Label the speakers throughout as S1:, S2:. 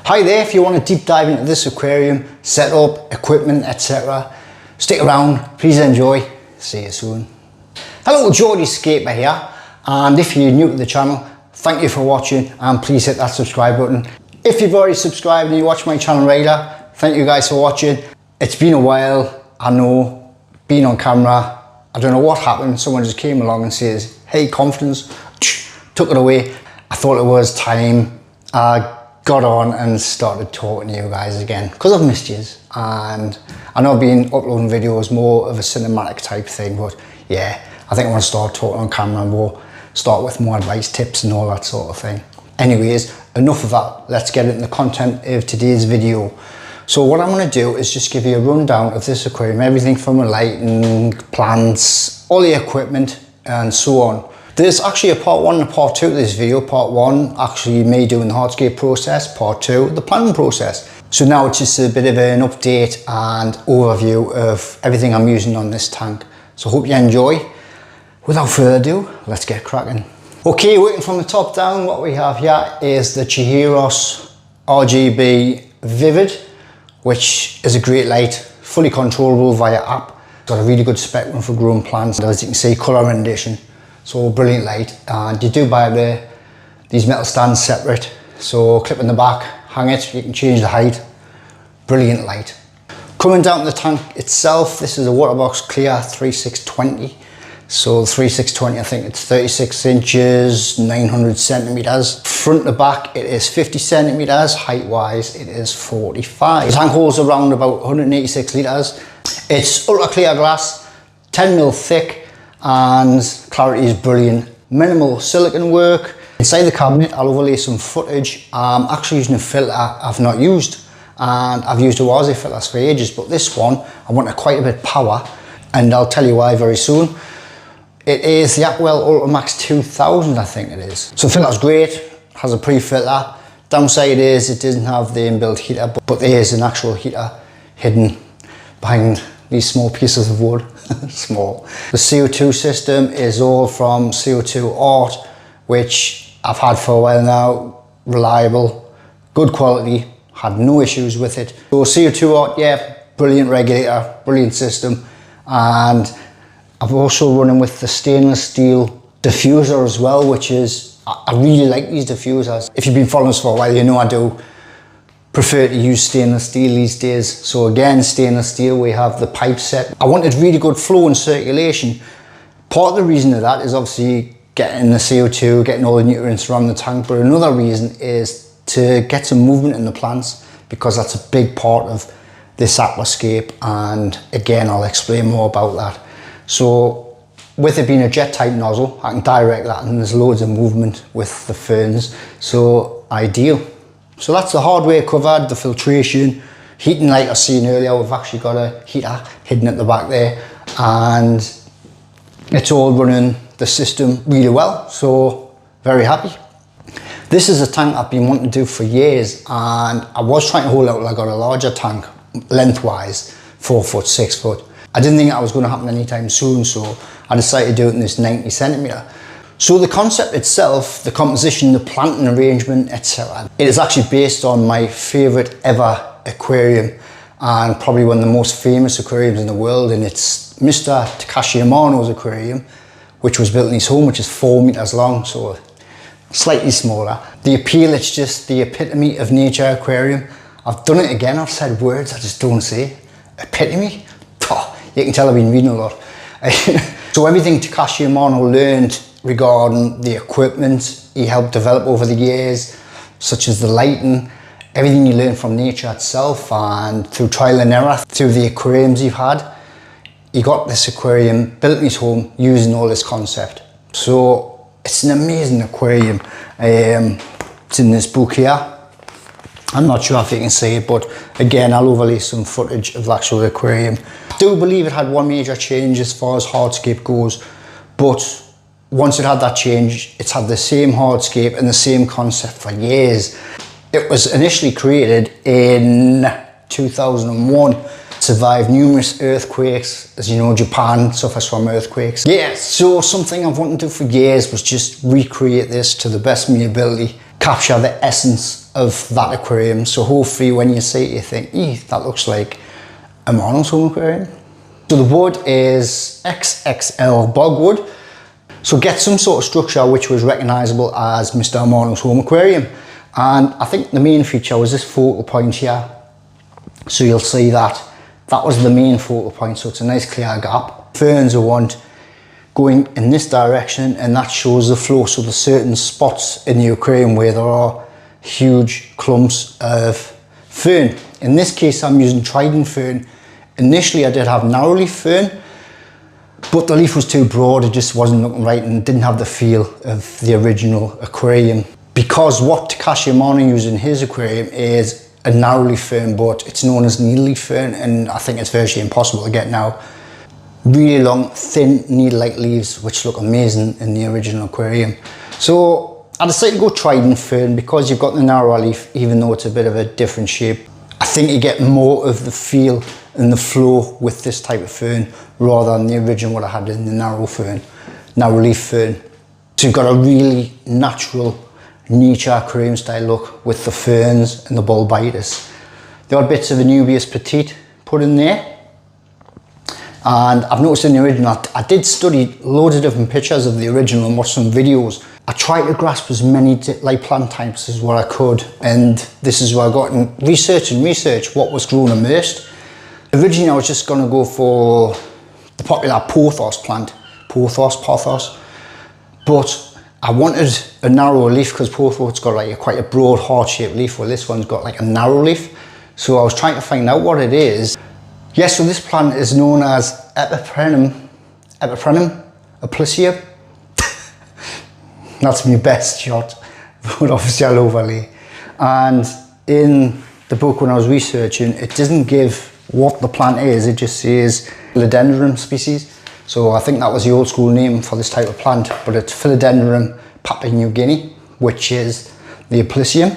S1: Hi there, if you want to deep dive into this aquarium, setup, equipment, etc. Stick around, please enjoy. See you soon. Hello, Hardscape here, and if you're new to the channel, thank you for watching and please hit that subscribe button. If you've already subscribed and you watch my channel regular, thank you guys for watching. It's been a while, I know, being on camera, I don't know what happened, someone just came along and says, hey, confidence, took it away. I thought it was time I got on and started talking to you guys again, because I've missed you, and I know I've been uploading videos more of a cinematic type thing, but yeah, I think I want to start talking on camera more, start with more advice, tips and all that sort of thing. Anyways, enough of that, let's get into the content of today's video. So what I'm going to do is just give you a rundown of this aquarium, everything from the lighting, plants, all the equipment and so on. There's actually a part 1 and a part 2 to this video. Part 1 actually me doing the hardscape process, part 2 the planting process. So now it's just a bit of an update and overview of everything I'm using on this tank. So hope you enjoy. Without further ado, let's get cracking. Okay, working from the top down, what we have here is the Chihiros RGB Vivid, which is a great light, fully controllable via app. Got a really good spectrum for growing plants, as you can see, colour rendition. So brilliant light, and you do buy these metal stands separate. So clip in the back, hang it, you can change the height. Brilliant light. Coming down to the tank itself, this is a Waterbox Clear 3620. So the 3620, I think it's 36 inches, 900 centimeters. Front to back, it is 50 centimeters. Height wise, it is 45. The tank holds around about 186 liters. It's ultra clear glass, 10 mil thick, and clarity is brilliant. Minimal silicone work. Inside the cabinet, I'll overlay some footage. I'm actually using a filter I've not used, and I've used a Wazi filters for ages, but this one, I wanted quite a bit of power, and I'll tell you why very soon. It is the Aquel Ultramax 2000, I think it is. So the filter's great, has a pre-filter. Downside is it doesn't have the inbuilt heater, but there is an actual heater hidden behind these small pieces of wood. Small. The CO2 system is all from CO2 Art, which I've had for a while now. Reliable, good quality, had no issues with it. So CO2 Art, yeah, brilliant regulator, brilliant system. And I've also running with the stainless steel diffuser as well, which is, I really like these diffusers. If you've been following us for a while, you know I do prefer to use stainless steel these days. So again, stainless steel, we have the pipe set. I wanted really good flow and circulation. Part of the reason of that is obviously getting the CO2, getting all the nutrients around the tank, but another reason is to get some movement in the plants, because that's a big part of this aquascape, and again, I'll explain more about that. So with it being a jet type nozzle, I can direct that, and there's loads of movement with the Ferns, so ideal. So that's the hardware covered, the filtration, heating like I seen earlier. We've actually got a heater hidden at the back there, and it's all running the system really well, so very happy. This is a tank I've been wanting to do for years, and I was trying to hold out till I got a larger tank lengthwise, 4 foot, 6 foot. I didn't think that was going to happen anytime soon, so I decided to do it in this 90 centimeter. So the concept itself, the composition, the planting arrangement, etc. It is actually based on my favorite ever aquarium, and probably one of the most famous aquariums in the world, and it's Mr. Takashi Amano's aquarium, which was built in his home, which is 4 meters long, so slightly smaller. The appeal, it's just the epitome of nature aquarium. I've done it again, I've said words I just don't say. Epitome? Oh, you can tell I've been reading a lot. So everything Takashi Amano learned regarding the equipment he helped develop over the years, such as the lighting, everything you learn from nature itself, and through trial and error, through the aquariums you've had, he got this aquarium built in his home using all this concept. So it's an amazing aquarium. It's in this book here. I'm not sure if you can see it, but again, I'll overlay some footage of the actual aquarium. I do believe it had one major change as far as hardscape goes, but once it had that change, it's had the same hardscape and the same concept for years. It was initially created in 2001, survived numerous earthquakes. As you know, Japan suffers from earthquakes. Yeah, so something I've wanted to do for years was just recreate this to the best of my ability. capture the essence of that aquarium. So hopefully when you see it, you think, that looks like a Marno's home aquarium. So the wood is XXL bogwood. So get some sort of structure which was recognisable as Mr. Marno's home aquarium. And I think the main feature was this focal point here. So you'll see that was the main focal point, so it's a nice clear gap. Ferns are want going in this direction, and that shows the flow. So there's certain spots in the aquarium where there are huge clumps of fern. In this case I'm using trident fern. Initially I did have narrowleaf fern, but the leaf was too broad, it just wasn't looking right and didn't have the feel of the original aquarium. Because what Takashi Amano used in his aquarium is a narrowleaf fern, but it's known as needleleaf fern, and I think it's virtually impossible to get now. Really long, thin, needle-like leaves, which look amazing in the original aquarium. So I decided to go trident fern because you've got the narrow leaf, even though it's a bit of a different shape. I think you get more of the feel and the flow with this type of fern rather than the original what I had in the narrow leaf fern. So you've got a really natural nature aquarium style look with the ferns and the bulbitis. The odd bits of Anubias petite put in there. And I've noticed in the original, I did study loads of different pictures of the original and watch some videos. I tried to grasp as many like plant types as what I could, and this is where I got in research what was grown immersed. Originally I was just going to go for the popular pothos plant, pothos, but I wanted a narrow leaf because pothos got like quite a broad heart-shaped leaf, while this one's got like a narrow leaf. So I was trying to find out what it is. Yes, so this plant is known as Epiprenum aplysia. That's my best shot, but obviously I'll overlay. And in the book when I was researching, it doesn't give what the plant is, it just says Philodendron species. So I think that was the old school name for this type of plant, but it's Philodendron Papua New Guinea, which is the aplysium.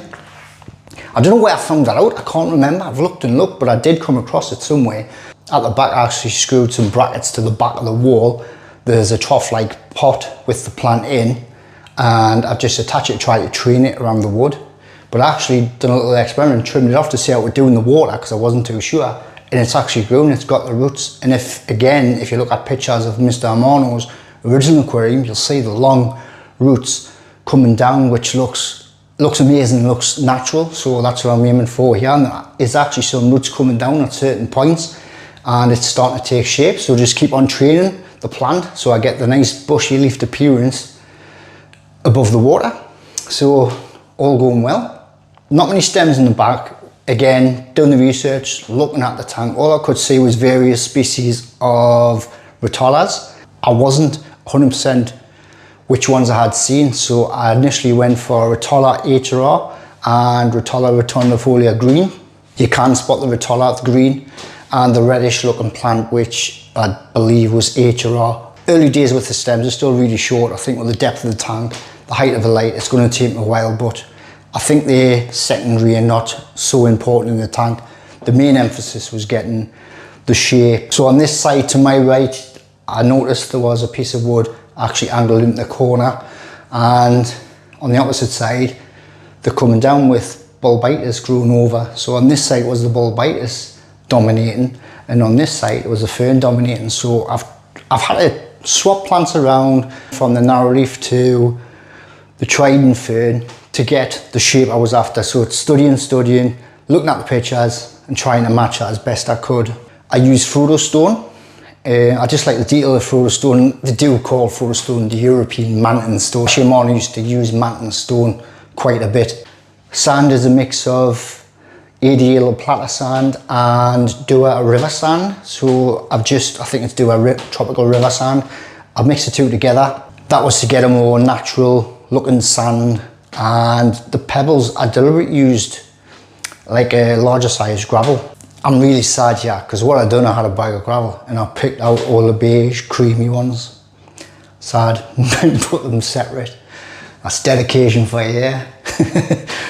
S1: I don't know where I found that out, I can't remember, I've looked and looked, but I did come across it somewhere. At the back I actually screwed some brackets to the back of the wall. There's a trough-like pot with the plant in, and I've just attached it, tried to train it around the wood. But I actually done a little experiment, trimmed it off to see how it would do in the water, because I wasn't too sure. And it's actually grown, it's got the roots. And if you look at pictures of Mr. Amano's original aquarium, you'll see the long roots coming down, which looks amazing, looks natural. So that's what I'm aiming for here. And there's actually some roots coming down at certain points, and it's starting to take shape. So just keep on training the plant so I get the nice bushy leafed appearance above the water. So all going well. Not many stems in the back. Again, doing the research, looking at the tank, all I could see was various species of Rotolas. I wasn't 100% which ones I had seen, so I initially went for Rotola HRR and Rotola rotundifolia green. You can spot the Rotola green and the reddish looking plant, which I believe was HRR. Early days with the stems are still really short. I think with the depth of the tank, the height of the light, it's going to take me a while, but I think they're secondary and not so important in the tank. The main emphasis was getting the shape. So on this side to my right, I noticed there was a piece of wood actually angled into the corner, and on the opposite side, they're coming down with bulbitis grown over. So on this side was the bulbitis dominating, and on this side it was the fern dominating. So I've had to swap plants around from the narrowleaf to the trident fern to get the shape I was after. So it's studying, looking at the pictures and trying to match it as best I could. I used Frotostone. I just like the detail of Frotostone. They do call Frotostone the European Manton stone. Shimano used to use Manton stone quite a bit. Sand is a mix of ADL Plata sand and Dua river sand. So I think it's Dua tropical river sand. I've mixed the two together. That was to get a more natural looking sand, and the pebbles I deliberately used like a larger size gravel. I'm really sad here because what I done, I had a bag of gravel and I picked out all the beige creamy ones. Sad, and put them separate. That's dedication for you, yeah.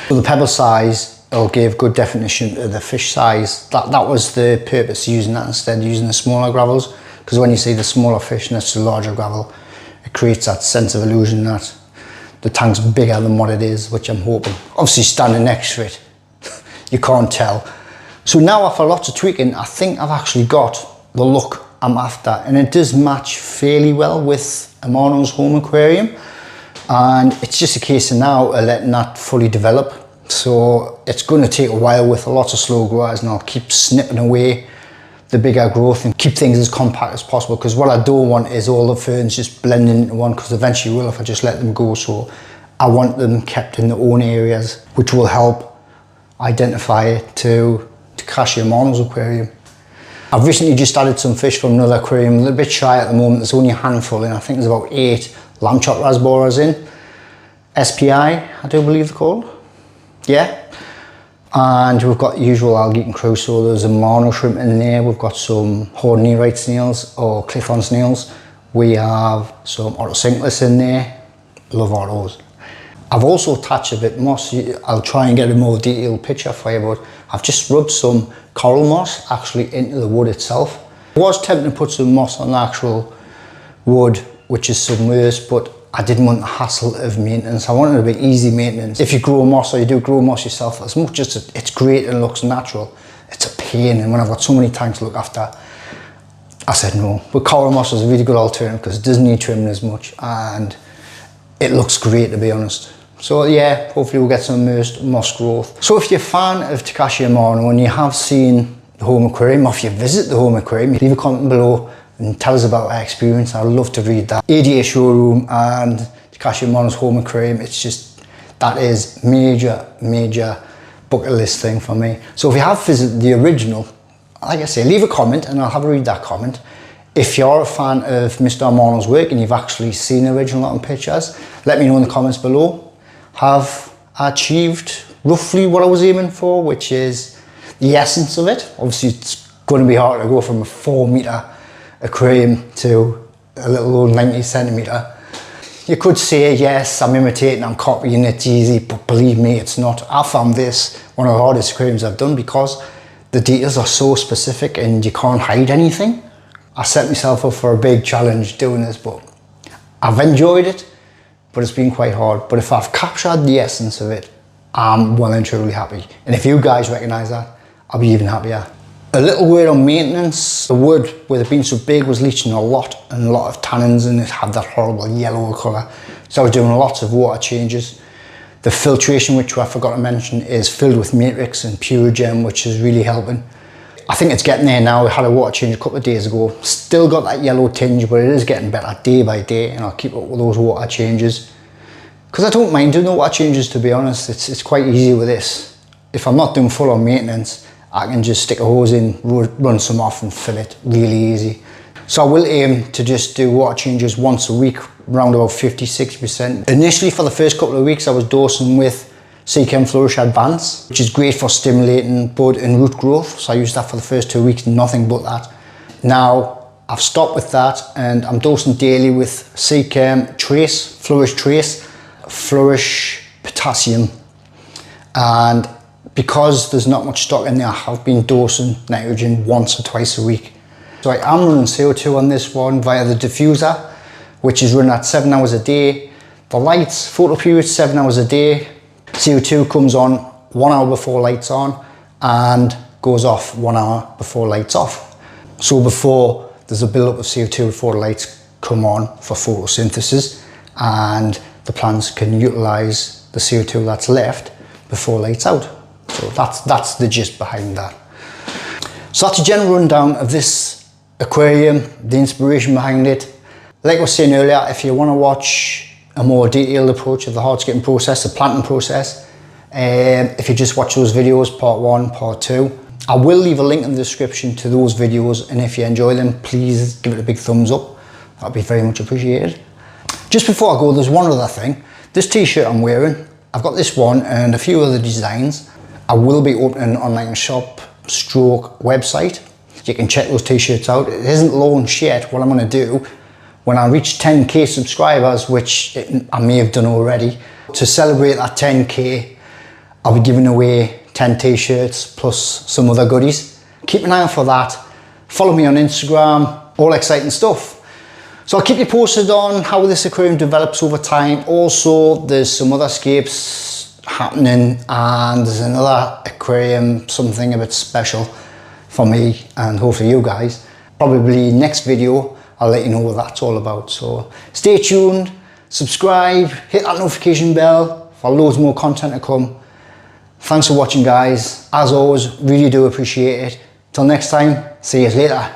S1: So the pebble size will give good definition to the fish size. That was the purpose of using that instead of using the smaller gravels, because when you see the smaller fish next to the larger gravel, it creates that sense of illusion that the tank's bigger than what it is, which I'm hoping. Obviously standing next to it, you can't tell. So now after lots of tweaking, I think I've actually got the look I'm after, and it does match fairly well with Amano's home aquarium. And it's just a case of now letting that fully develop. So it's going to take a while with lots of slow growers, and I'll keep snipping away the bigger growth and keep things as compact as possible, because what I don't want is all the ferns just blending into one, because eventually will if I just let them go. So I want them kept in their own areas, which will help identify it to Takashi Amano's aquarium. I've recently just added some fish from another aquarium, a little bit shy at the moment. There's only a handful in. I think there's about 8 lamb chop rasboras in. SPI, I do believe they're called. Yeah. And we've got the usual algae crew, so there's a Mano shrimp in there. We've got some hornierite snails or cliff-on snails. We have some otocinclus in there. Love ottos. I've also attached a bit moss. I'll try and get a more detailed picture for you, but I've just rubbed some coral moss actually into the wood itself. I was tempted to put some moss on the actual wood, which is submerged, but I didn't want the hassle of maintenance. I wanted a bit easy maintenance. If you grow moss or you do grow moss yourself, as much as it's great and looks natural, it's a pain. And when I've got so many tanks to look after, I said no. But coral moss is a really good alternative because it doesn't need trimming as much and it looks great, to be honest. So yeah, hopefully we'll get some immersed moss growth. So if you're a fan of Takashi Amano and you have seen the home aquarium, or if you visit the home aquarium, leave a comment below and tell us about our experience. I'd love to read that. ADA showroom and Takashi Amano's home aquarium, it's just, that is major bucket list thing for me. So if you have visited the original, like I say, leave a comment and I'll have a read that comment. If you're a fan of Mr. Amano's work and you've actually seen the original on pictures, let me know in the comments below. Have I achieved roughly what I was aiming for, which is the essence of it? Obviously it's going to be hard to go from a 4-meter aquarium to a little old 90 centimeter. You could say, yes, I'm imitating, I'm copying, it's easy, but believe me, it's not. I found this one of the hardest aquariums I've done because the details are so specific and you can't hide anything. I set myself up for a big challenge doing this, but I've enjoyed it, but it's been quite hard. But if I've captured the essence of it, I'm well and truly happy. And if you guys recognize that, I'll be even happier. A little word on maintenance. The wood, with it being so big, was leaching a lot of tannins, and it had that horrible yellow colour. So I was doing lots of water changes. The filtration, which I forgot to mention, is filled with matrix and Seachem, which is really helping. I think it's getting there now. I had a water change a couple of days ago. Still got that yellow tinge, but it is getting better day by day, and I'll keep up with those water changes. Because I don't mind doing the water changes, to be honest. It's quite easy with this. If I'm not doing full on maintenance, I can just stick a hose in, run some off and fill it really easy. So I will aim to just do water changes once a week, around about 50–60%. Initially for the first couple of weeks I was dosing with Seachem Flourish Advance, which is great for stimulating bud and root growth. So I used that for the first 2 weeks, nothing but that. Now I've stopped with that and I'm dosing daily with Seachem Trace, Flourish Potassium. And because there's not much stock in there, I have been dosing nitrogen once or twice a week. So I am running CO2 on this one via the diffuser, which is running at 7 hours a day. The lights, photo period, 7 hours a day. CO2 comes on 1 hour before lights on and goes off 1 hour before lights off. So before there's a build-up of CO2 before the lights come on for photosynthesis, and the plants can utilize the CO2 that's left before lights out. So that's the gist behind that. So that's a general rundown of this aquarium, the inspiration behind it. Like I was saying earlier, if you want to watch a more detailed approach of the hardscaping process, the planting process, if you just watch those videos, part 1, part 2, I will leave a link in the description to those videos, and if you enjoy them, please give it a big thumbs up. That'd be very much appreciated. Just before I go, there's one other thing. This t-shirt I'm wearing, I've got this one and a few other designs. I will be opening an online shop stroke website. You can check those t-shirts out. It isn't launched yet. What I'm going to do when I reach 10k subscribers, which I may have done already, to celebrate that 10k, I'll be giving away 10 t-shirts plus some other goodies. Keep an eye out for that. Follow me on Instagram, all exciting stuff. So I'll keep you posted on how this aquarium develops over time. Also, there's some other scapes happening, and there's another aquarium, something a bit special for me and hopefully you guys. Probably next video, I'll let you know what that's all about. So stay tuned, subscribe, hit that notification bell for loads more content to come. Thanks for watching, guys. As always, really do appreciate it. Till next time, see you later.